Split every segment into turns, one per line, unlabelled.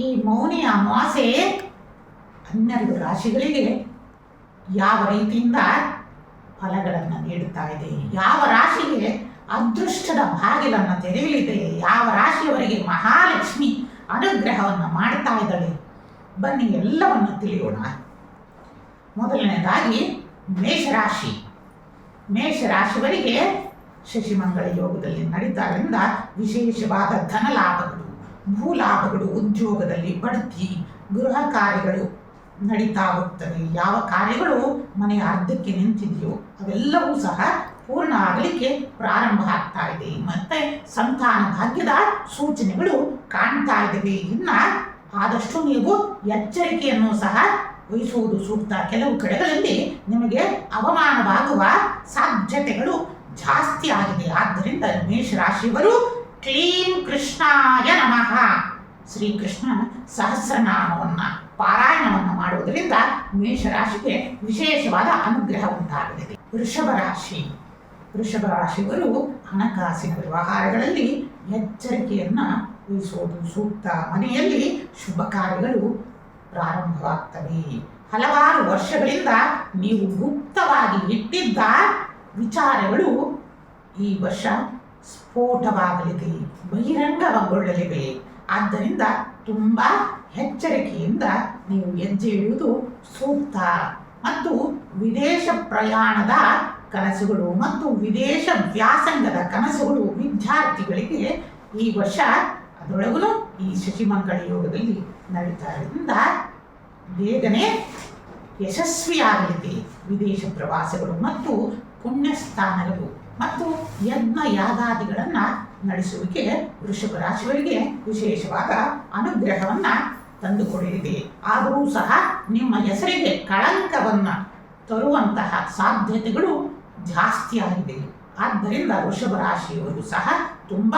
ಈ ಮೌನಿ ಅಮಾವಾಸ್ಯೆ 12 ರಾಶಿಗಳಿಗೆ ಯಾವ ರೀತಿಯಿಂದ ಫಲಗಳನ್ನು ನೀಡುತ್ತಾ ಇದೆ, ಯಾವ ರಾಶಿಗೆ ಅದೃಷ್ಟದ ಬಾಗಿಲನ್ನು ತೆರೆಯಲಿದೆ, ಯಾವ ರಾಶಿಯವರೆಗೆ ಮಹಾಲಕ್ಷ್ಮಿ ಅನುಗ್ರಹವನ್ನು ಮಾಡ್ತಾ ಇದ್ದಾಳೆ, ಬನ್ನಿ ಎಲ್ಲವನ್ನು ತಿಳಿಯೋಣ. ಮೊದಲನೇದಾಗಿ ಮೇಷರಾಶಿ. ಮೇಷರಾಶಿಯವರಿಗೆ ಶಶಿಮಂಗಳ ಯೋಗದಲ್ಲಿ ನಡೀತಾರಿಂದ ವಿಶೇಷವಾದ ಧನಲಾಭಗಳು, ಭೂಲಾಭಗಳು, ಉದ್ಯೋಗದಲ್ಲಿ ಬಡ್ತಿ, ಗೃಹ ಕಾರ್ಯಗಳು ನಡೀತಾ ಹೋಗ್ತವೆ. ಯಾವ ಕಾರ್ಯಗಳು ಮನೆಯ ಅರ್ಧಕ್ಕೆ ನಿಂತಿದೆಯೋ ಅವೆಲ್ಲವೂ ಸಹ ಪೂರ್ಣ ಆಗಲಿಕ್ಕೆ ಪ್ರಾರಂಭ ಆಗ್ತಾ ಇದೆ. ಮತ್ತೆ ಸಂತಾನ ಭಾಗ್ಯದ ಸೂಚನೆಗಳು ಕಾಣ್ತಾ ಇದ್ದೇವೆ. ಇನ್ನು ಆದಷ್ಟು ನೀವು ಎಚ್ಚರಿಕೆಯನ್ನು ಸಹ ವಹಿಸುವುದು ಸೂಕ್ತ. ಕೆಲವು ಕಡೆಗಳಲ್ಲಿ ನಿಮಗೆ ಅವಮಾನವಾಗುವ ಸಾಧ್ಯತೆಗಳು ಜಾಸ್ತಿ ಆಗಿದೆ. ಆದ್ದರಿಂದ ಮೇಷರಾಶಿಯವರು ಕ್ಲೀಂ ಕೃಷ್ಣಾಯ ನಮಃ ಶ್ರೀಕೃಷ್ಣ ಸಹಸ್ರನಾಮವನ್ನು ಪಾರಾಯಣವನ್ನು ಮಾಡುವುದರಿಂದ ಮೇಷರಾಶಿಗೆ ವಿಶೇಷವಾದ ಅನುಗ್ರಹ ಉಂಟಾಗಲಿದೆ. ವೃಷಭ ರಾಶಿ. ವೃಷಭ ರಾಶಿಯವರು ಹಣಕಾಸಿನ ವ್ಯವಹಾರಗಳಲ್ಲಿ ಎಚ್ಚರಿಕೆಯನ್ನು ವಹಿಸುವುದು ಸೂಕ್ತ. ಮನೆಯಲ್ಲಿ ಶುಭ ಕಾರ್ಯಗಳು ಪ್ರಾರಂಭವಾಗ್ತವೆ. ಹಲವಾರು ವರ್ಷಗಳಿಂದ ನೀವು ಗುಪ್ತವಾಗಿ ಇಟ್ಟಿದ್ದ ವಿಚಾರಗಳು ಈ ವರ್ಷ ಸ್ಫೋಟವಾಗಲಿದೆ, ಬಹಿರಂಗಗೊಳ್ಳಲಿವೆ. ಆದ್ದರಿಂದ ತುಂಬ ಎಚ್ಚರಿಕೆಯಿಂದ ನೀವು ಹೆಜ್ಜೆ ಇಡುವುದು ಸೂಕ್ತ. ಮತ್ತು ವಿದೇಶ ಪ್ರಯಾಣದ ಕನಸುಗಳು ಮತ್ತು ವಿದೇಶ ವ್ಯಾಸಂಗದ ಕನಸುಗಳು ವಿದ್ಯಾರ್ಥಿಗಳಿಗೆ ಈ ವರ್ಷ, ಅದರೊಳಗೂ ಈ ಶಶಿಮಂಗಳ ಯೋಗದಲ್ಲಿ ನಡೀತಾರಿಂದ ಬೇಗನೆ ಯಶಸ್ವಿಯಾಗಲಿದೆ. ವಿದೇಶ ಪ್ರವಾಸಗಳು ಮತ್ತು ಪುಣ್ಯಸ್ಥಾನಗಳು ಮತ್ತು ಯಜ್ಞ ಯಾಗಾದಿಗಳನ್ನು ನಡೆಸುವಿಕೆ ವೃಷಭ ರಾಶಿಯವರಿಗೆ ವಿಶೇಷವಾದ ಅನುಗ್ರಹವನ್ನು ತಂದುಕೊಡಲಿದೆ. ಆದರೂ ಸಹ ನಿಮ್ಮ ಹೆಸರಿಗೆ ಕಳಂಕವನ್ನು ತರುವಂತಹ ಸಾಧ್ಯತೆಗಳು ಜಾಸ್ತಿ ಆಗಿದೆ. ಆದ್ದರಿಂದ ವೃಷಭ ರಾಶಿಯವರು ಸಹ ತುಂಬ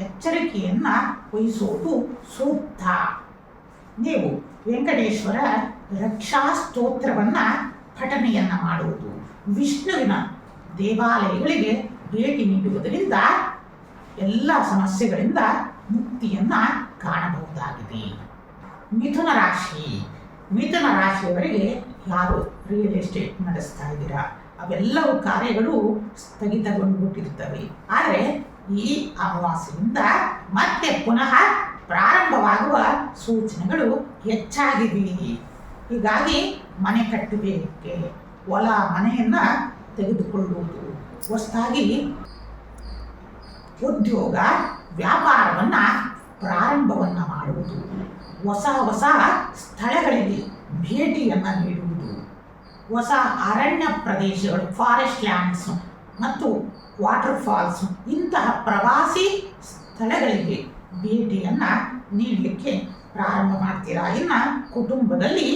ಎಚ್ಚರಿಕೆಯನ್ನು ವಹಿಸುವುದು ಸೂಕ್ತ. ನೀವು ವೆಂಕಟೇಶ್ವರ ರಕ್ಷಾ ಸ್ತೋತ್ರವನ್ನು ಪಠನೆಯನ್ನು ಮಾಡುವುದು, ವಿಷ್ಣುವಿನ ದೇವಾಲಯಗಳಿಗೆ ಭೇಟಿ ನೀಡುವುದರಿಂದ ಎಲ್ಲ ಸಮಸ್ಯೆಗಳಿಂದ ಮುಕ್ತಿಯನ್ನು ಕಾಣಬಹುದಾಗಿದೆ. ಮಿಥುನ ರಾಶಿ. ಮಿಥುನ ರಾಶಿಯವರಿಗೆ ಯಾರು ರಿಯಲ್ ಎಸ್ಟೇಟ್ ನಡೆಸ್ತಾ ಇದ್ದೀರಾ ಅವೆಲ್ಲವೂ ಕಾರ್ಯಗಳು ಸ್ಥಗಿತಗೊಂಡುಬಿಟ್ಟಿರ್ತವೆ. ಆದರೆ ಈ ಅಮಾವಾಸ್ಯೆಯಿಂದ ಮತ್ತೆ ಪುನಃ ಪ್ರಾರಂಭವಾಗುವ ಸೂಚನೆಗಳು ಹೆಚ್ಚಾಗಿವೆ. ಹೀಗಾಗಿ ಮನೆ ಕಟ್ಟಬೇಕೆ, ಹೊಲ ಮನೆಯನ್ನು ತೆಗೆದುಕೊಳ್ಳುವುದು, ಹೊಸದಾಗಿ ಉದ್ಯೋಗ ವ್ಯಾಪಾರವನ್ನು ಪ್ರಾರಂಭವನ್ನು ಮಾಡುವುದು, ಹೊಸ ಸ್ಥಳಗಳಿಗೆ ಭೇಟಿಯನ್ನು ನೀಡುವುದು, ಹೊಸ ಅರಣ್ಯ ಪ್ರದೇಶಗಳು, ಫಾರೆಸ್ಟ್ ಲ್ಯಾಂಡ್ಸ್ ಮತ್ತು ವಾಟರ್ ಫಾಲ್ಸ್, ಇಂತಹ ಪ್ರವಾಸಿ ಸ್ಥಳಗಳಿಗೆ ಭೇಟಿಯನ್ನು ನೀಡಲಿಕ್ಕೆ ಪ್ರಾರಂಭ ಮಾಡ್ತೀರಾ. ಇನ್ನು ಕುಟುಂಬದಲ್ಲಿ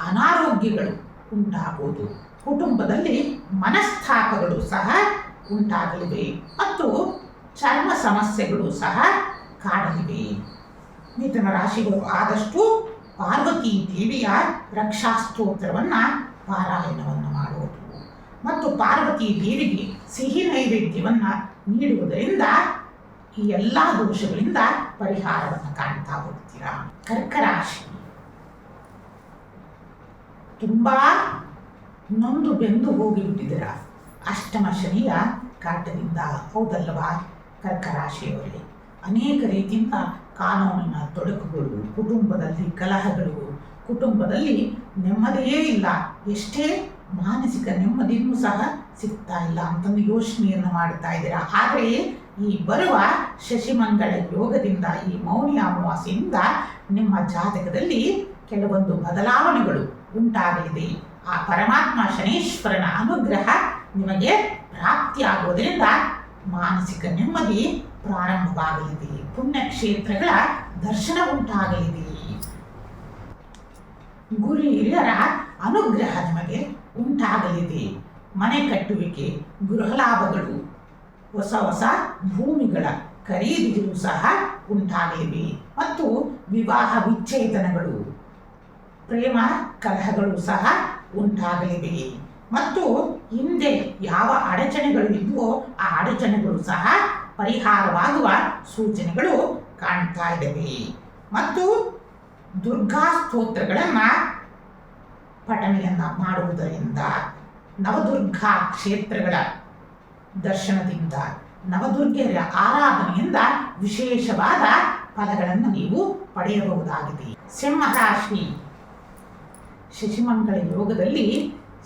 ಅನಾರೋಗ್ಯಗಳು ಉಂಟಾಗುವುದು, ಕುಟುಂಬದಲ್ಲಿ ಮನಸ್ತಾಪಗಳು ಸಹ ಉಂಟಾಗಲಿವೆ ಮತ್ತು ಚರ್ಮ ಸಮಸ್ಯೆಗಳು ಸಹ ಕಾಡಲಿವೆ. ಮಿಥುನ ರಾಶಿಗಳು ಆದಷ್ಟು ಪಾರ್ವತಿ ದೇವಿಯ ರಕ್ಷಾಸ್ತೋತ್ರವನ್ನು ಪಾರಾಯಣವನ್ನು ಮಾಡುವುದು ಮತ್ತು ಪಾರ್ವತಿ ದೇವಿಗೆ ಸಿಹಿ ನೈವೇದ್ಯವನ್ನು ನೀಡುವುದರಿಂದ ಈ ಎಲ್ಲ ದೋಷಗಳಿಂದ ಪರಿಹಾರವನ್ನು ಕಾಣ್ತಾ ಹೋಗ್ತೀರಾ. ಕರ್ಕರಾಶಿ. ತುಂಬ ನೊಂದು ಬೆಂದು ಹೋಗಿಬಿಟ್ಟಿದ್ದೀರ ಅಷ್ಟಮ ಶನಿಯ ಕಾಟದಿಂದ, ಹೌದಲ್ಲವಾ? ಕರ್ಕರಾಶಿಯವರೇ ಅನೇಕ ರೀತಿಯಿಂದ ಕಾನೂನಿನ ತೊಡಕುಗಳು, ಕುಟುಂಬದಲ್ಲಿ ಕಲಹಗಳು, ಕುಟುಂಬದಲ್ಲಿ ನೆಮ್ಮದಿಯೇ ಇಲ್ಲ, ಎಷ್ಟೇ ಮಾನಸಿಕ ನೆಮ್ಮದಿಯೂ ಸಹ ಸಿಗ್ತಾ ಇಲ್ಲ ಅಂತಂದು ಯೋಚನೆಯನ್ನು ಮಾಡ್ತಾ ಇದ್ದೀರಾ. ಆದರೆ ಈ ಬರುವ ಶಶಿಮಂಗಳ ಯೋಗದಿಂದ, ಈ ಮೌನಿ ಅಮಾವಾಸ್ಯೆಯಿಂದ ನಿಮ್ಮ ಜಾತಕದಲ್ಲಿ ಕೆಲವೊಂದು ಬದಲಾವಣೆಗಳು ಉಂಟಾಗಲಿದೆ. ಆ ಪರಮಾತ್ಮ ಶನೀಶ್ವರನ ಅನುಗ್ರಹ ನಿಮಗೆ ಪ್ರಾಪ್ತಿಯಾಗುವುದರಿಂದ ಮಾನಸಿಕ ನೆಮ್ಮದಿ ಪ್ರಾರಂಭವಾಗಲಿದೆ. ಪುಣ್ಯಕ್ಷೇತ್ರಗಳ ದರ್ಶನ ಉಂಟಾಗಲಿದೆ. ಗುರು ಹಿರಿಯರ ಅನುಗ್ರಹ ನಿಮಗೆ ಉಂಟಾಗಲಿದೆ. ಮನೆ ಕಟ್ಟುವಿಕೆ, ಗೃಹಲಾಭಗಳು, ಹೊಸ ಭೂಮಿಗಳ ಖರೀದಿಗಳು ಸಹ ಉಂಟಾಗಲಿವೆ ಮತ್ತು ವಿವಾಹ ವಿಚ್ಛೇದನಗಳು, ಪ್ರೇಮ ಕಲಹಗಳು ಸಹ ಉಂಟಾಗಲಿವೆ ಮತ್ತು ಹಿಂದೆ ಯಾವ ಅಡಚಣೆಗಳು ಇದ್ವೋ ಆ ಅಡಚಣೆಗಳು ಸಹ ಪರಿಹಾರವಾಗುವ ಸೂಚನೆಗಳು ಕಾಣ್ತಾ ಇದ್ದಾವೆ. ಮತ್ತು ದುರ್ಗಾ ಸ್ತೋತ್ರಗಳನ್ನು ಪಠಣೆಯನ್ನು ಮಾಡುವುದರಿಂದ, ನವದುರ್ಗಾ ಕ್ಷೇತ್ರಗಳ ದರ್ಶನದಿಂದ, ನವದುರ್ಗೆಯರ ಆರಾಧನೆಯಿಂದ ವಿಶೇಷವಾದ ಫಲಗಳನ್ನು ನೀವು ಪಡೆಯಬಹುದಾಗಿದೆ. ಸಿಂಹರಾಶಿ, ಶಶಿಮಂಗಳ ಯೋಗದಲ್ಲಿ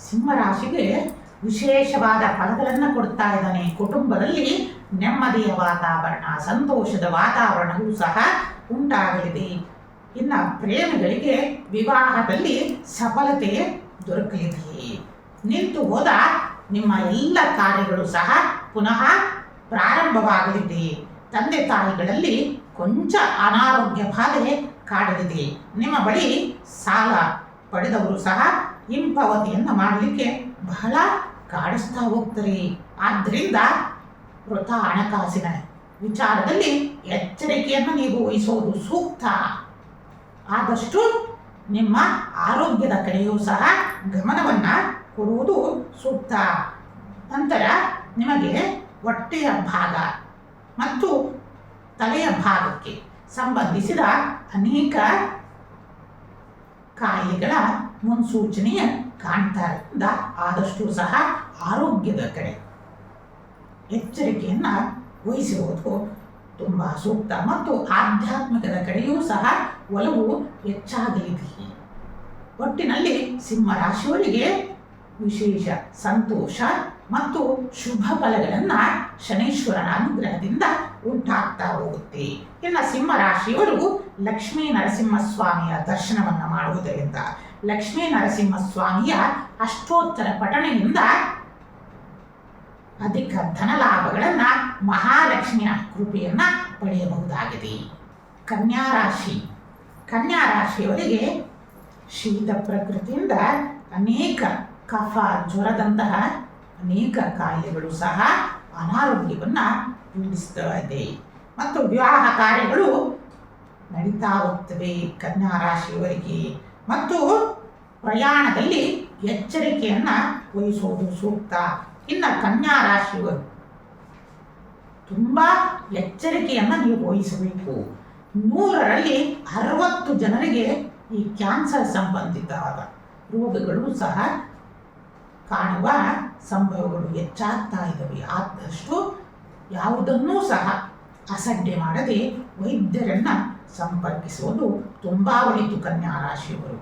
ಸಿಂಹರಾಶಿಗೆ ವಿಶೇಷವಾದ ಫಲಗಳನ್ನು ಕೊಡ್ತಾ ಇದ್ದಾನೆ. ಕುಟುಂಬದಲ್ಲಿ ನೆಮ್ಮದಿಯ ವಾತಾವರಣ, ಸಂತೋಷದ ವಾತಾವರಣವೂ ಸಹ ಉಂಟಾಗಲಿದೆ. ಇನ್ನು ಪ್ರೇಮಿಗಳಿಗೆ ವಿವಾಹದಲ್ಲಿ ಸಫಲತೆ ದೊರಕಲಿದೆ. ನಿಂತು ಹೋದ ನಿಮ್ಮ ಎಲ್ಲ ಕಾರ್ಯಗಳು ಸಹ ಪುನಃ ಪ್ರಾರಂಭವಾಗಲಿದೆ. ತಂದೆ ತಾಯಿಗಳಲ್ಲಿ ಕೊಂಚ ಅನಾರೋಗ್ಯ ಬಾಧೆ ಕಾಡಲಿದೆ. ನಿಮ್ಮ ಬಳಿ ಸಾಲ ಪಡೆದವರು ಸಹ ಹಿಂಪಾವತಿಯನ್ನು ಮಾಡಲಿಕ್ಕೆ ಬಹಳ ಕಾಡಿಸ್ತಾ ಹೋಗ್ತಾರೆ. ಆದ್ದರಿಂದ ವೃಥ ಹಣಕಾಸಿನ ವಿಚಾರದಲ್ಲಿ ಎಚ್ಚರಿಕೆಯನ್ನು ನೀವು ವಹಿಸುವುದು ಸೂಕ್ತ. ಆದಷ್ಟು ನಿಮ್ಮ ಆರೋಗ್ಯದ ಕಡೆಯೂ ಸಹ ಗಮನವನ್ನು ಕೊಡುವುದು ಸೂಕ್ತ. ನಂತರ ನಿಮಗೆ ಹೊಟ್ಟೆಯ ಭಾಗ ಮತ್ತು ತಲೆಯ ಭಾಗಕ್ಕೆ ಸಂಬಂಧಿಸಿದ ಅನೇಕ ಕಾಯಿಲೆಗಳ ಮುನ್ಸೂಚನೆಯ ಕಾಣ್ತಾರಿಂದ ಆದಷ್ಟು ಸಹ ಆರೋಗ್ಯದ ಕಡೆ ಎಚ್ಚರಿಕೆಯನ್ನು ವಹಿಸುವುದು ತುಂಬ ಸೂಕ್ತ. ಮತ್ತು ಆಧ್ಯಾತ್ಮಿಕದ ಕಡೆಯೂ ಸಹ ಒಲವು ಹೆಚ್ಚಾಗಲಿದೆ. ಒಟ್ಟಿನಲ್ಲಿ ಸಿಂಹರಾಶಿಯವರಿಗೆ ವಿಶೇಷ ಸಂತೋಷ ಮತ್ತು ಶುಭ ಫಲಗಳನ್ನು ಶನೀಶ್ವರನ ಅನುಗ್ರಹದಿಂದ ಉಂಟಾಗ್ತಾ ಹೋಗುತ್ತೆ. ಇನ್ನು ಸಿಂಹರಾಶಿಯವರು ಲಕ್ಷ್ಮೀ ನರಸಿಂಹಸ್ವಾಮಿಯ ದರ್ಶನವನ್ನು ಮಾಡುವುದರಿಂದ, ಲಕ್ಷ್ಮೀ ನರಸಿಂಹಸ್ವಾಮಿಯ ಅಷ್ಟೋತ್ತರ ಪಠಣೆಯಿಂದ ಅಧಿಕ ಧನಲಾಭಗಳನ್ನು, ಮಹಾಲಕ್ಷ್ಮಿಯ ಕೃಪೆಯನ್ನು ಪಡೆಯಬಹುದಾಗಿದೆ. ಕನ್ಯಾ ರಾಶಿಯವರಿಗೆ ಶೀತ ಪ್ರಕೃತಿಯಿಂದ ಅನೇಕ ಕಫ, ಜ್ವರದಂತಹ ಅನೇಕ ಕಾಯಿಲೆಗಳು ಸಹ ಅನಾರೋಗ್ಯವನ್ನು ಪೀಡಿಸ್ತಾ ಇದೆ. ಮತ್ತು ವಿವಾಹ ಕಾರ್ಯಗಳು ನಡೀತಾ ಹೋಗ್ತವೆ ಕನ್ಯಾ ರಾಶಿಯವರಿಗೆ. ಮತ್ತು ಪ್ರಯಾಣದಲ್ಲಿ ಎಚ್ಚರಿಕೆಯನ್ನು ವಹಿಸುವುದು ಸೂಕ್ತ. ಇನ್ನು ಕನ್ಯಾ ರಾಶಿಯವರು ತುಂಬ ಎಚ್ಚರಿಕೆಯನ್ನು ನೀವು ವಹಿಸಬೇಕು. 100ರಲ್ಲಿ 60 ಜನರಿಗೆ ಈ ಕ್ಯಾನ್ಸರ್ ಸಂಬಂಧಿತವಾದ ರೋಗಗಳು ಸಹ ಕಾಣುವ ಸಂಭವಗಳು ಹೆಚ್ಚಾಗ್ತಾ ಇದ್ದಾವೆ. ಆದಷ್ಟು ಯಾವುದನ್ನೂ ಸಹ ಅಸಡ್ಡೆ ಮಾಡದೆ ವೈದ್ಯರನ್ನು ಸಂಪರ್ಕಿಸುವುದು ತುಂಬ ಒಳಿತು. ಕನ್ಯಾ ರಾಶಿಯವರು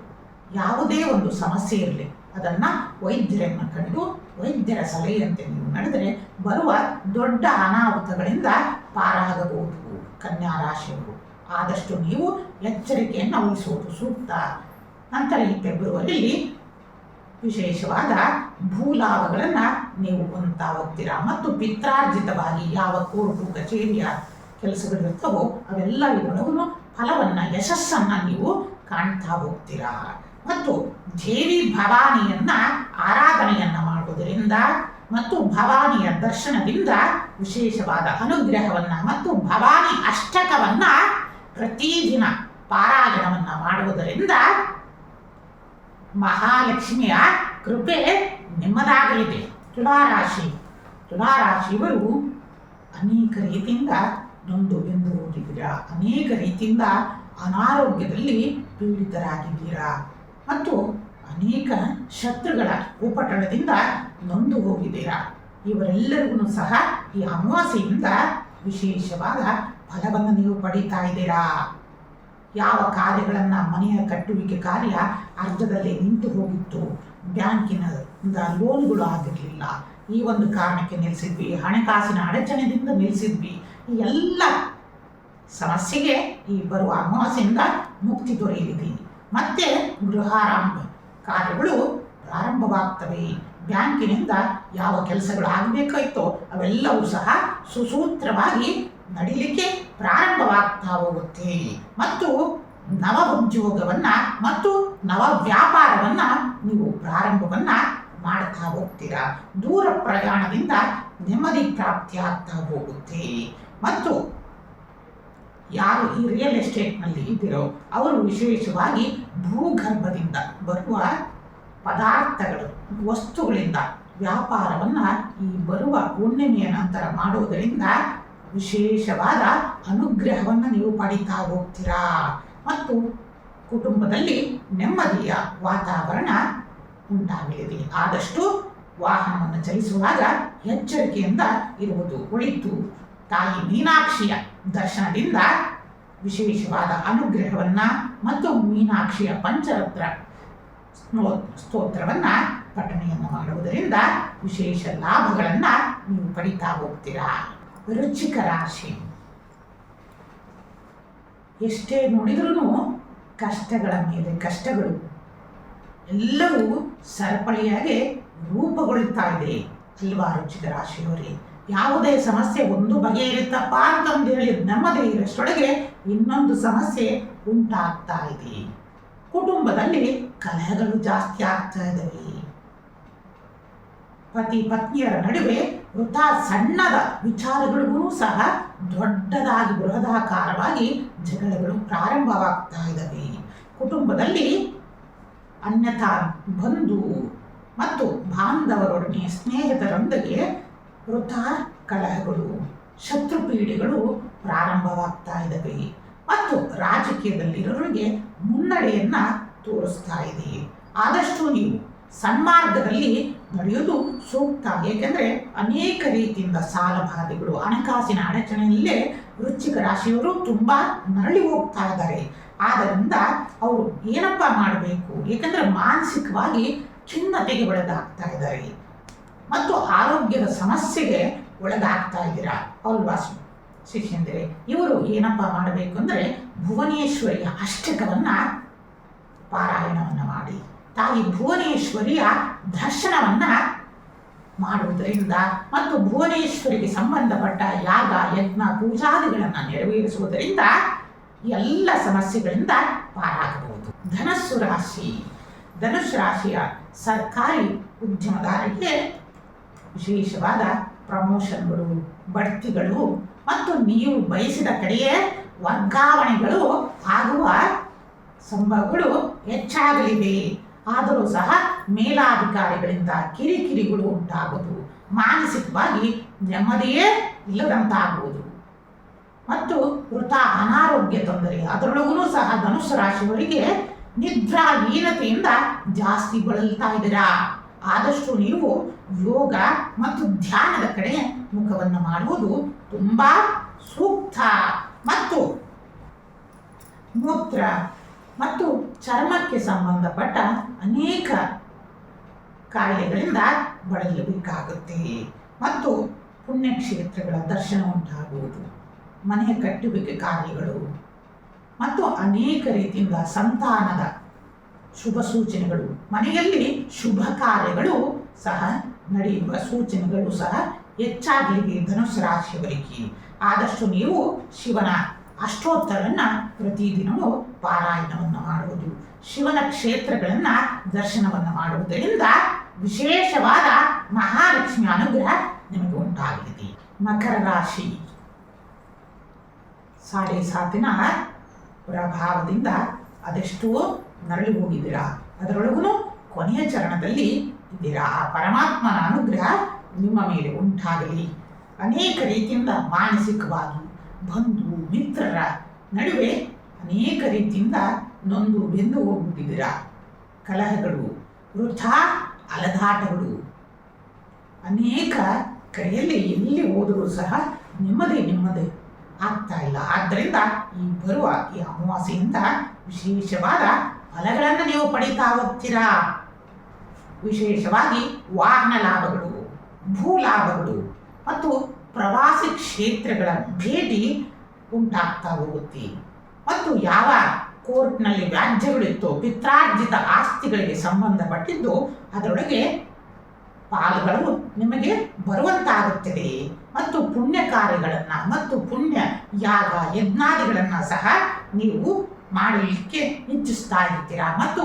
ಯಾವುದೇ ಒಂದು ಸಮಸ್ಯೆ ಇರಲಿ ಅದನ್ನು ವೈದ್ಯರನ್ನು ಕಂಡು ವೈದ್ಯರ ಸಲಹೆಯಂತೆ ನೀವು ನಡೆದರೆ ಬರುವ ದೊಡ್ಡ ಅನಾಹುತಗಳಿಂದ ಪಾರಾಗಬಹುದು. ಕನ್ಯಾ ರಾಶಿಯವರು ಆದಷ್ಟು ನೀವು ಎಚ್ಚರಿಕೆಯನ್ನು ವಹಿಸುವುದು ಸೂಕ್ತ. ನಂತರ ಈ ಫೆಬ್ರವರಿಯಲ್ಲಿ ವಿಶೇಷವಾದ ಭೂಲಾಭಗಳನ್ನು ನೀವು ಹೊಂದ್ತಾ ಹೋಗ್ತೀರಾ. ಮತ್ತು ಪಿತ್ರಾರ್ಜಿತವಾಗಿ ಯಾವ ಕೋರ್ಟು ಕಚೇರಿಯ ಕೆಲಸಗಳಿರ್ತವೋ ಅವೆಲ್ಲ ಇದರೊಳಗೂ ಫಲವನ್ನು, ಯಶಸ್ಸನ್ನು ನೀವು ಕಾಣ್ತಾ ಹೋಗ್ತೀರಾ. ಮತ್ತು ದೇವಿ ಭವಾನಿಯನ್ನು ಆರಾಧನೆಯನ್ನು ಮಾಡುವುದರಿಂದ ಮತ್ತು ಭವಾನಿಯ ದರ್ಶನದಿಂದ ವಿಶೇಷವಾದ ಅನುಗ್ರಹವನ್ನು ಮತ್ತು ಭವಾನಿ ಅಷ್ಟಕವನ್ನು ಪ್ರತಿದಿನ ಪಾರಾಯಣವನ್ನು ಮಾಡುವುದರಿಂದ ಮಹಾಲಕ್ಷ್ಮಿಯ ಕೃಪೆ ನಿಮ್ಮದಾಗಲಿದೆ. ತುಲಾರಾಶಿಯವರು ಅನೇಕ ರೀತಿಯಿಂದ ನೊಂದು ಬೆಂದು ಹೋಗಿದ್ದೀರಾ. ಅನೇಕ ರೀತಿಯಿಂದ ಅನಾರೋಗ್ಯದಲ್ಲಿ ಪೀಡಿತರಾಗಿದ್ದೀರಾ. ಮತ್ತು ಅನೇಕ ಶತ್ರುಗಳ ಉಪಟಳದಿಂದ ನೊಂದು ಹೋಗಿದ್ದೀರಾ. ಇವರೆಲ್ಲರಿಗೂ ಸಹ ಈ ಅಮಾವಾಸ್ಯೆಯಿಂದ ವಿಶೇಷವಾದ ಫಲವನ್ನು ನೀವು ಪಡೀತಾ ಇದ್ದೀರಾ. ಯಾವ ಕಾರ್ಯಗಳನ್ನು, ಮನೆಯ ಕಟ್ಟುವಿಕೆ ಕಾರ್ಯ ಅರ್ಧದಲ್ಲೇ ನಿಂತು ಹೋಗಿತ್ತು, ಬ್ಯಾಂಕಿನಿಂದ ಲೋನ್ಗಳು ಆಗಿರಲಿಲ್ಲ, ಈ ಒಂದು ಕಾರಣಕ್ಕೆ ನಿಲ್ಲಿಸಿದ್ವಿ, ಹಣಕಾಸಿನ ಅಡಚಣೆಯಿಂದ ನಿಲ್ಲಿಸಿದ್ವಿ, ಈ ಎಲ್ಲ ಸಮಸ್ಯೆಗೆ ಈ ಬರುವ ಅಮಾವಾಸ್ಯೆಯಿಂದ ಮುಕ್ತಿ ದೊರೆಯಲಿದೆ. ಮತ್ತೆ ಗೃಹಾರಂಭ ಕಾರ್ಯಗಳು ಪ್ರಾರಂಭವಾಗ್ತವೆ. ಬ್ಯಾಂಕಿನಿಂದ ಯಾವ ಕೆಲಸಗಳು ಆಗಬೇಕಾಯ್ತೋ ಅವೆಲ್ಲವೂ ಸಹ ಸುಸೂತ್ರವಾಗಿ ನಡೀಲಿಕ್ಕೆ ಪ್ರಾರಂಭವಾಗ್ತಾ ಹೋಗುತ್ತೆ. ಮತ್ತು ನವ ಉದ್ಯೋಗವನ್ನು ಮತ್ತು ನವ ವ್ಯಾಪಾರವನ್ನು ನೀವು ಪ್ರಾರಂಭವನ್ನು ಮಾಡ್ತಾ ಹೋಗ್ತೀರಾ. ದೂರ ಪ್ರಯಾಣದಿಂದ ನೆಮ್ಮದಿ ಪ್ರಾಪ್ತಿ ಆಗ್ತಾ ಹೋಗುತ್ತೆ. ಮತ್ತು ಯಾರು ಈ ರಿಯಲ್ ಎಸ್ಟೇಟ್ನಲ್ಲಿ ಇದ್ದೀರೋ ಅವರು ವಿಶೇಷವಾಗಿ ಭೂಗರ್ಭದಿಂದ ಬರುವ ಪದಾರ್ಥಗಳು, ವಸ್ತುಗಳಿಂದ ವ್ಯಾಪಾರವನ್ನು ಈ ಬರುವ ಹುಣ್ಣಿಮೆಯ ನಂತರ ಮಾಡುವುದರಿಂದ ವಿಶೇಷವಾದ ಅನುಗ್ರಹವನ್ನು ನೀವು ಪಡಿತಾ ಹೋಗ್ತೀರಾ. ಮತ್ತು ಕುಟುಂಬದಲ್ಲಿ ನೆಮ್ಮದಿಯ ವಾತಾವರಣ ಉಂಟಾಗಲಿದೆ. ಆದಷ್ಟು ವಾಹನವನ್ನು ಚಲಿಸುವಾಗ ಎಚ್ಚರಿಕೆಯಿಂದ ಇರುವುದು ಒಳಿತು. ತಾಯಿ ಮೀನಾಕ್ಷಿಯ ದರ್ಶನದಿಂದ ವಿಶೇಷವಾದ ಅನುಗ್ರಹವನ್ನು ಮತ್ತು ಮೀನಾಕ್ಷಿಯ ಪಂಚರತ್ನ ಸ್ತೋತ್ರವನ್ನು ಪಠಣೆಯನ್ನು ಮಾಡುವುದರಿಂದ ವಿಶೇಷ ಲಾಭಗಳನ್ನು ನೀವು ಪಡಿತಾ ಹೋಗ್ತೀರಾ. ವೃಶ್ಚಿಕ ರಾಶಿ, ಎಷ್ಟೇ ನೋಡಿದ್ರೂ ಕಷ್ಟಗಳ ಮೇಲೆ ಕಷ್ಟಗಳು ಎಲ್ಲವೂ ಸರಪಳಿಯಾಗಿ ರೂಪುಗೊಳ್ತಾ ಇದೆ ಅಲ್ವಾ ವೃಶ್ಚಿಕ ರಾಶಿಯವರೇ. ಯಾವುದೇ ಸಮಸ್ಯೆ ಒಂದು ಬಗೆಯಿರುತ್ತಪ್ಪ ಅಂತಂದು ಹೇಳಿ ನೆಮ್ಮದಿ ಇರೋಷ್ಟೊಳಗೆ ಇನ್ನೊಂದು ಸಮಸ್ಯೆ ಉಂಟಾಗ್ತಾ ಇದೆ. ಕುಟುಂಬದಲ್ಲಿ ಕಲಹಗಳು ಜಾಸ್ತಿ ಆಗ್ತಾ ಇದ್ದಾವೆ. ಪತಿ ಪತ್ನಿಯರ ನಡುವೆ ಸಣ್ಣದ ವಿಚಾರಗಳಿಗೂ ಸಹ ದೊಡ್ಡದಾಗಿ ಬೃಹದಾಕಾರವಾಗಿ ಜಗಳಗಳು ಪ್ರಾರಂಭವಾಗ್ತಾ ಇದ್ದಾವೆ. ಕುಟುಂಬದಲ್ಲಿ ಅನ್ಯಥಾ ಬಂಧು ಮತ್ತು ಬಾಂಧವರೊಡನೆ ಸ್ನೇಹಿತರೊಂದಿಗೆ ಕಲಹಗಳು, ಶತ್ರುಪೀಡೆಗಳು ಪ್ರಾರಂಭವಾಗ್ತಾ ಇದ್ದಾವೆ ಮತ್ತು ರಾಜಕೀಯದಲ್ಲಿರೋರಿಗೆ ಮುನ್ನಡೆಯನ್ನ ತೋರಿಸ್ತಾ ಇದೆ. ಆದಷ್ಟು ನೀವು ಸನ್ಮಾರ್ಗದಲ್ಲಿ ನಡೆಯುವುದು ಸೂಕ್ತ. ಏಕೆಂದರೆ ಅನೇಕ ರೀತಿಯಿಂದ ಸಾಲ ಬಾಧೆಗಳು, ಹಣಕಾಸಿನ ಅಡಚಣೆಯಲ್ಲೇ ವೃಶ್ಚಿಕ ರಾಶಿಯವರು ತುಂಬ ನರಳಿ ಹೋಗ್ತಾ ಇದ್ದಾರೆ. ಆದ್ದರಿಂದ ಅವರು ಏನಪ್ಪ ಮಾಡಬೇಕು, ಏಕೆಂದರೆ ಮಾನಸಿಕವಾಗಿ ಖಿನ್ನತೆಗೆ ಒಳಗಾಗ್ತಾ ಇದ್ದಾರೆ ಮತ್ತು ಆರೋಗ್ಯದ ಸಮಸ್ಯೆಗೆ ಒಳಗಾಗ್ತಾ ಇದ್ದೀರಾ ಅಲ್ವಾ ಶಿಷ್ಯಂದರೆ. ಇವರು ಏನಪ್ಪ ಮಾಡಬೇಕು ಅಂದರೆ ಭುವನೇಶ್ವರಿಯ ಅಷ್ಟಕವನ್ನು ಪಾರಾಯಣವನ್ನು ಮಾಡಿ ತಾಯಿ ಭುವನೇಶ್ವರಿಯ ದರ್ಶನವನ್ನು ಮಾಡುವುದರಿಂದ ಮತ್ತು ಭುವನೇಶ್ವರಿಗೆ ಸಂಬಂಧಪಟ್ಟ ಯಾಗ ಯಜ್ಞ ಪೂಜಾದಿಗಳನ್ನು ನೆರವೇರಿಸುವುದರಿಂದ ಎಲ್ಲ ಸಮಸ್ಯೆಗಳಿಂದ ಪಾರಾಗಬಹುದು. ಧನಸ್ಸು ರಾಶಿ, ಧನುಷ್ ರಾಶಿಯ ಸರ್ಕಾರಿ ಉದ್ಯಮದಾರರಿಗೆ ವಿಶೇಷವಾದ ಪ್ರಮೋಷನ್ಗಳು, ಬಡ್ತಿಗಳು ಮತ್ತು ನೀವು ಬಯಸಿದ ಕಡೆಯೇ ವರ್ಗಾವಣೆಗಳು ಆಗುವ ಸಂಭವಗಳು ಹೆಚ್ಚಾಗಲಿವೆ. ಆದರೂ ಸಹ ಮೇಲಾಧಿಕಾರಿಗಳಿಂದ ಕಿರಿಕಿರಿಗಳು ಉಂಟಾಗುವುದು, ಮಾನಸಿಕವಾಗಿ ನೆಮ್ಮದಿಯೇ ಇಲ್ಲದಂತಾಗುವುದು ಮತ್ತು ಅನಾರೋಗ್ಯ ತೊಂದರೆ. ಅದರೊಳಗೂ ಸಹ ಧನುಸ್ಸು ರಾಶಿಯವರಿಗೆ ನಿದ್ರಾಹೀನತೆಯಿಂದ ಜಾಸ್ತಿ ಬಳಲ್ತಾ ಇದ್ದೀರಾ. ಆದಷ್ಟು ನೀವು ಯೋಗ ಮತ್ತು ಧ್ಯಾನದ ಕಡೆ ಮುಖವನ್ನು ಮಾಡುವುದು ತುಂಬ ಸೂಕ್ತ. ಮತ್ತು ಮೂತ್ರ ಮತ್ತು ಚರ್ಮಕ್ಕೆ ಸಂಬಂಧಪಟ್ಟ ಅನೇಕ ಕಾಯಿಲೆಗಳಿಂದ ಬಳಲಬೇಕಾಗುತ್ತೆ ಮತ್ತು ಪುಣ್ಯಕ್ಷೇತ್ರಗಳ ದರ್ಶನ ಉಂಟಾಗುವುದು, ಮನೆಯ ಕಟ್ಟುವಿಕೆ ಕಾರ್ಯಗಳು ಮತ್ತು ಅನೇಕ ರೀತಿಯಿಂದ ಸಂತಾನದ ಶುಭ ಸೂಚನೆಗಳು, ಮನೆಯಲ್ಲಿ ಶುಭ ಕಾರ್ಯಗಳು ಸಹ ನಡೆಯುವ ಸೂಚನೆಗಳು ಸಹ ಹೆಚ್ಚಾಗಲಿವೆ ಧನುಸ್ಸು ರಾಶಿಯವರಿಗೆ. ಆದಷ್ಟು ನೀವು ಶಿವನ ಅಷ್ಟೋತ್ತರವನ್ನು ಪ್ರತಿದಿನವೂ ಪಾರಾಯಣವನ್ನು ಮಾಡುವುದು, ಶಿವನ ಕ್ಷೇತ್ರಗಳನ್ನು ದರ್ಶನವನ್ನು ಮಾಡುವುದರಿಂದ ವಿಶೇಷವಾದ ಮಹಾಲಕ್ಷ್ಮಿಯ ಅನುಗ್ರಹ ನಿಮಗೆ ಉಂಟಾಗಲಿದೆ. ಮಕರ ರಾಶಿ, ಸಾಡೆ ಸಾತಿನ ಪ್ರಭಾವದಿಂದ ಅದೆಷ್ಟೋ ನರಳಿ ಹೋಗಿದ್ದೀರಾ. ಅದರೊಳಗೂ ಕೊನೆಯ ಚರಣದಲ್ಲಿ ಇದ್ದೀರಾ. ಆ ಪರಮಾತ್ಮನ ಅನುಗ್ರಹ ನಿಮ್ಮ ಮೇಲೆ ಉಂಟಾಗಲಿ. ಅನೇಕ ರೀತಿಯಿಂದ ಮಾನಸಿಕವಾಗಿ ಬಂಧು ಮಿತ್ರರ ನಡುವೆ ಅನೇಕ ರೀತಿಯಿಂದ ನೊಂದು ಬೆಂದು ಹೋಗ್ಬಿಟ್ಟಿದ್ದೀರಾ. ಕಲಹಗಳು, ಅಲದಾಟಗಳು, ಅನೇಕ ಕಡೆಯಲ್ಲಿ ಎಲ್ಲಿ ಹೋದರೂ ಸಹ ನೆಮ್ಮದಿ ಆಗ್ತಾ ಇಲ್ಲ. ಆದ್ದರಿಂದ ಬರುವ ಈ ಅಮಾವಾಸ್ಯೆಯಿಂದ ವಿಶೇಷವಾದ ಫಲಗಳನ್ನು ನೀವು ಪಡೀತಾ ಹೋಗ್ತೀರಾ. ವಿಶೇಷವಾಗಿ ವಾಹನ ಲಾಭಗಳು, ಭೂ ಲಾಭಗಳು ಮತ್ತು ಪ್ರವಾಸಿ ಕ್ಷೇತ್ರಗಳ ಭೇಟಿ ಉಂಟಾಗ್ತಾ ಹೋಗುತ್ತೆ. ಮತ್ತು ಯಾವ ಕೋರ್ಟ್ನಲ್ಲಿ ವ್ಯಾಜ್ಯಗಳಿತ್ತು, ಪಿತ್ರಾರ್ಜಿತ ಆಸ್ತಿಗಳಿಗೆ ಸಂಬಂಧಪಟ್ಟಿದ್ದು ಅದರೊಳಗೆ ಪಾಲುಗಳು ನಿಮಗೆ ಬರುವಂತಾಗುತ್ತದೆ. ಮತ್ತು ಪುಣ್ಯ ಕಾರ್ಯಗಳನ್ನು ಮತ್ತು ಪುಣ್ಯ ಯಾಗ ಯಜ್ಞಾದಿಗಳನ್ನು ಸಹ ನೀವು ಮಾಡಲಿಕ್ಕೆ ಇಚ್ಛಿಸ್ತಾ ಇರ್ತೀರಾ. ಮತ್ತು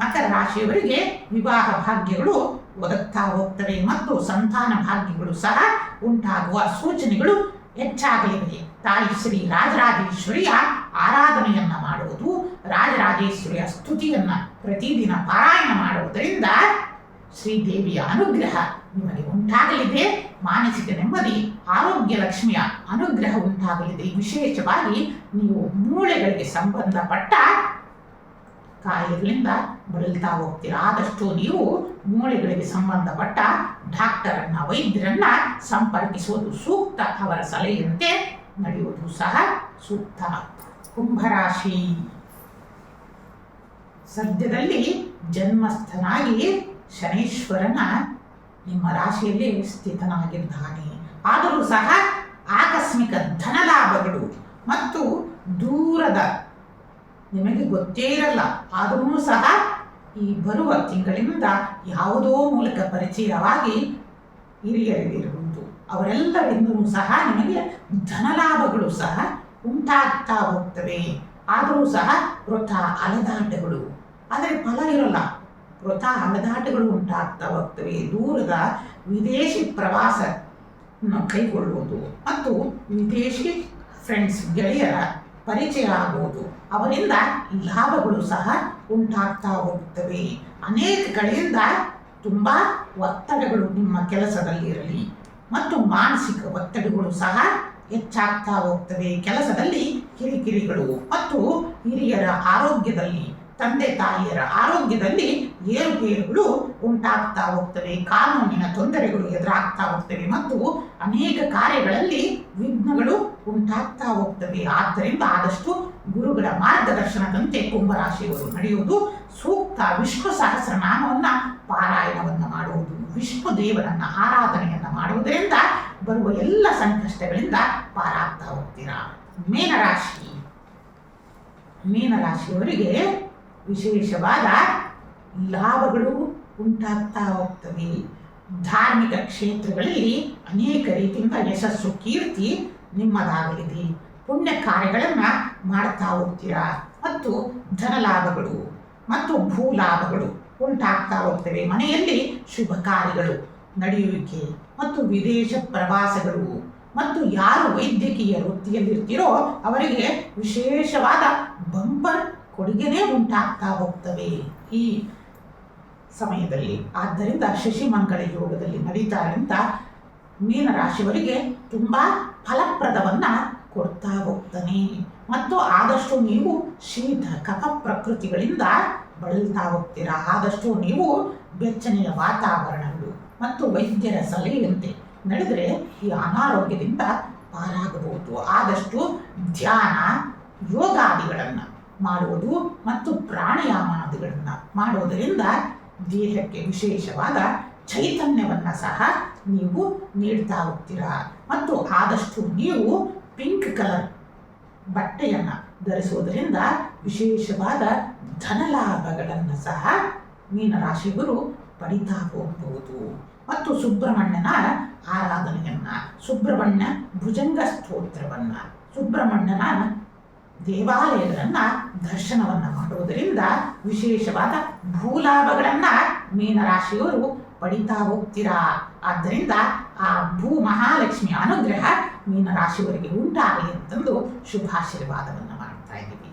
ಮಕರ ರಾಶಿಯವರಿಗೆ ವಿವಾಹ ಭಾಗ್ಯಗಳು ಒದಗ್ತಾ ಹೋಗ್ತವೆ ಮತ್ತು ಸಂತಾನ ಭಾಗ್ಯಗಳು ಸಹ ಉಂಟಾಗುವ ಸೂಚನೆಗಳು ಹೆಚ್ಚಾಗಲಿವೆ. ತಾಯಿ ಶ್ರೀ ರಾಜರಾಜೇಶ್ವರಿಯ ಆರಾಧನೆಯನ್ನ ಮಾಡುವುದು, ರಾಜರಾಜೇಶ್ವರಿಯ ಸ್ತುತಿಯನ್ನ ಪ್ರತಿದಿನ ಪಾರಾಯಣ ಮಾಡುವುದರಿಂದ ಶ್ರೀದೇವಿಯ ಅನುಗ್ರಹ ನಿಮಗೆ ಉಂಟಾಗಲಿದೆ. ಮಾನಸಿಕ ನೆಮ್ಮದಿ, ಆರೋಗ್ಯ ಲಕ್ಷ್ಮಿಯ ಅನುಗ್ರಹ ಉಂಟಾಗಲಿದೆ. ವಿಶೇಷವಾಗಿ ನೀವು ಮೂಳೆಗಳಿಗೆ ಸಂಬಂಧಪಟ್ಟ ಕಾಯಿಲೆಗಳಿಂದ ಬಳಲ್ತಾ ಹೋಗ್ತೀರಾ. ಆದಷ್ಟು ನೀವು ಮೂಳೆಗಳಿಗೆ ಸಂಬಂಧಪಟ್ಟ ಡಾಕ್ಟರನ್ನ, ವೈದ್ಯರನ್ನ ಸಂಪರ್ಕಿಸುವುದು ಸೂಕ್ತ. ಅವರ ಸಲಹೆಯಂತೆ ನಡೆಯುವುದು ಸಹ ಸೂಕ್ತ. ಕುಂಭರಾಶಿ, ಸದ್ಯದಲ್ಲಿ ಜನ್ಮಸ್ಥನಾಗಿ ಶನೀಶ್ವರನ ನಿಮ್ಮ ರಾಶಿಯಲ್ಲಿ ಸ್ಥಿತನಾಗಿದ್ದಾನೆ. ಆದರೂ ಸಹ ಆಕಸ್ಮಿಕ ಧನಲಾಭಗಳು ಮತ್ತು ದೂರದ, ನಿಮಗೆ ಗೊತ್ತೇ ಇರಲ್ಲ ಆದರೂ ಸಹ ಈ ಬರುವ ತಿಂಗಳಿಂದ ಯಾವುದೋ ಮೂಲಕ ಪರಿಚಯವಾಗಿ ಹಿರಿಯರಿರುವುದು, ಅವರೆಲ್ಲರಿಂದಲೂ ಸಹ ನಿಮಗೆ ಧನಲಾಭಗಳು ಸಹ ಉಂಟಾಗ್ತಾ ಹೋಗ್ತವೆ. ಆದರೂ ಸಹ ವೃಥ ಅಲೆದಾಟಗಳು, ಆದರೆ ಫಲ ಇರಲ್ಲ, ವೃಥ ಅಲೆದಾಟಗಳು ಉಂಟಾಗ್ತಾ ಹೋಗ್ತವೆ. ದೂರದ ವಿದೇಶಿ ಪ್ರವಾಸ ಕೈಗೊಳ್ಳುವುದು ಮತ್ತು ವಿದೇಶಿ ಫ್ರೆಂಡ್ಸ್, ಗೆಳೆಯರ ಪರಿಚಯ ಆಗುವುದು, ಅವರಿಂದ ಲಾಭಗಳು ಸಹ ಉಂಟಾಗ್ತಾ ಹೋಗುತ್ತವೆ. ಅನೇಕ ಕಡೆಯಿಂದ ತುಂಬ ಒತ್ತಡಗಳು ನಿಮ್ಮ ಕೆಲಸದಲ್ಲಿರಲಿ ಮತ್ತು ಮಾನಸಿಕ ಒತ್ತಡಗಳು ಸಹ ಹೆಚ್ಚಾಗ್ತಾ ಹೋಗ್ತವೆ. ಕೆಲಸದಲ್ಲಿ ಕಿರಿಕಿರಿಗಳು ಮತ್ತು ಹಿರಿಯರ ಆರೋಗ್ಯದಲ್ಲಿ, ತಂದೆ ತಾಯಿಯರ ಆರೋಗ್ಯದಲ್ಲಿ ಏರುಪೇರುಗಳು ಉಂಟಾಗ್ತಾ ಹೋಗ್ತವೆ. ಕಾನೂನಿನ ತೊಂದರೆಗಳು ಎದುರಾಗ್ತಾ ಹೋಗ್ತವೆ ಮತ್ತು ಅನೇಕ ಕಾರ್ಯಗಳಲ್ಲಿ ವಿಘ್ನಗಳು ಉಂಟಾಗ್ತಾ ಹೋಗ್ತವೆ. ಆದ್ದರಿಂದ ಆದಷ್ಟು ಗುರುಗಳ ಮಾರ್ಗದರ್ಶನದಂತೆ ಕುಂಭರಾಶಿಯವರು ನಡೆಯುವುದು ಸೂಕ್ತ. ವಿಷ್ಣು ಸಹಸ್ರನಾಮವನ್ನು ಪಾರಾಯಣವನ್ನು ಮಾಡುವುದು, ವಿಷ್ಣು ದೇವರನ್ನ ಆರಾಧನೆಯನ್ನು ಮಾಡುವುದರಿಂದ ಬರುವ ಎಲ್ಲ ಸಂಕಷ್ಟಗಳಿಂದ ಪಾರಾಗ್ತಾ ಹೋಗ್ತೀರಾ. ಮೀನರಾಶಿ, ಮೀನರಾಶಿಯವರಿಗೆ ವಿಶೇಷವಾದ ಲಾಭಗಳು ಉಂಟಾಗ್ತಾ ಹೋಗ್ತವೆ. ಧಾರ್ಮಿಕ ಕ್ಷೇತ್ರಗಳಲ್ಲಿ ಅನೇಕ ರೀತಿಯಿಂದ ಯಶಸ್ಸು, ಕೀರ್ತಿ ನಿಮ್ಮದಾಗಲಿದೆ. ಪುಣ್ಯ ಕಾರ್ಯಗಳನ್ನು ಮಾಡ್ತಾ ಹೋಗ್ತೀರಾ ಮತ್ತು ಧನಲಾಭಗಳು ಮತ್ತು ಭೂಲಾಭಗಳು ಉಂಟಾಗ್ತಾ ಹೋಗ್ತವೆ. ಮನೆಯಲ್ಲಿ ಶುಭ ಕಾರ್ಯಗಳು ನಡೆಯುವಿಕೆ ಮತ್ತು ವಿದೇಶ ಪ್ರವಾಸಗಳು ಮತ್ತು ಯಾರು ವೈದ್ಯಕೀಯ ವೃತ್ತಿಯಲ್ಲಿರ್ತೀರೋ ಅವರಿಗೆ ವಿಶೇಷವಾದ ಬಂಪರ್ ಕೊಡುಗೆನೇ ಉಂಟಾಗ್ತಾ ಹೋಗ್ತವೆ ಈ ಸಮಯದಲ್ಲಿ. ಆದ್ದರಿಂದ ಶಶಿಮಂಗಳ ಯೋಗದಲ್ಲಿ ನಡೀತಾ ಇರುವಂಥ ಮೀನರಾಶಿಯವರಿಗೆ ತುಂಬ ಫಲಪ್ರದವನ್ನ ಕೊಡ್ತಾ ಹೋಗ್ತಾನೆ. ಮತ್ತು ಆದಷ್ಟು ನೀವು ಶೀತ ಕಫ ಪ್ರಕೃತಿಗಳಿಂದ ಬಳಲ್ತಾ ಹೋಗ್ತೀರಾ. ಆದಷ್ಟು ನೀವು ಬೆಚ್ಚನೆಯ ವಾತಾವರಣಗಳು ಮತ್ತು ವೈದ್ಯರ ಸಲಹೆಯಂತೆ ನಡೆದರೆ ಈ ಅನಾರೋಗ್ಯದಿಂದ ಪಾರಾಗಬಹುದು. ಆದಷ್ಟು ಧ್ಯಾನ, ಯೋಗಾದಿಗಳನ್ನು ಮಾಡುವುದು ಮತ್ತು ಪ್ರಾಣಾಯಾಮಾದಿಗಳನ್ನು ಮಾಡುವುದರಿಂದ ದೇಹಕ್ಕೆ ವಿಶೇಷವಾದ ಚೈತನ್ಯವನ್ನು ಸಹ ನೀವು ನೀಡ್ತಾ ಹೋಗ್ತೀರಾ. ಮತ್ತು ಆದಷ್ಟು ನೀವು ಪಿಂಕ್ ಕಲರ್ ಬಟ್ಟೆಯನ್ನು ಧರಿಸುವುದರಿಂದ ವಿಶೇಷವಾದ ಧನಲಾಭಗಳನ್ನು ಸಹ ಮೀನರಾಶಿಗರು ಪಡಿತಾ ಹೋಗಬಹುದು. ಮತ್ತು ಸುಬ್ರಹ್ಮಣ್ಯನ ಆರಾಧನೆಯನ್ನು, ಸುಬ್ರಹ್ಮಣ್ಯ ಭುಜಂಗ ಸ್ತೋತ್ರವನ್ನು, ಸುಬ್ರಹ್ಮಣ್ಯನ ದೇವಾಲಯಗಳನ್ನು ದರ್ಶನವನ್ನು ಮಾಡುವುದರಿಂದ ವಿಶೇಷವಾದ ಭೂಲಾಭಗಳನ್ನು ಮೀನರಾಶಿಯವರು ಪಡಿತಾ ಹೋಗ್ತೀರಾ. ಆದ್ದರಿಂದ ಆ ಭೂ ಮಹಾಲಕ್ಷ್ಮಿ ಅನುಗ್ರಹ ಮೀನರಾಶಿಯವರಿಗೆ ಉಂಟಾಗಲಿ ಅಂತಂದು ಶುಭಾಶೀರ್ವಾದವನ್ನು ಮಾಡ್ತಾ ಇದ್ದೀವಿ.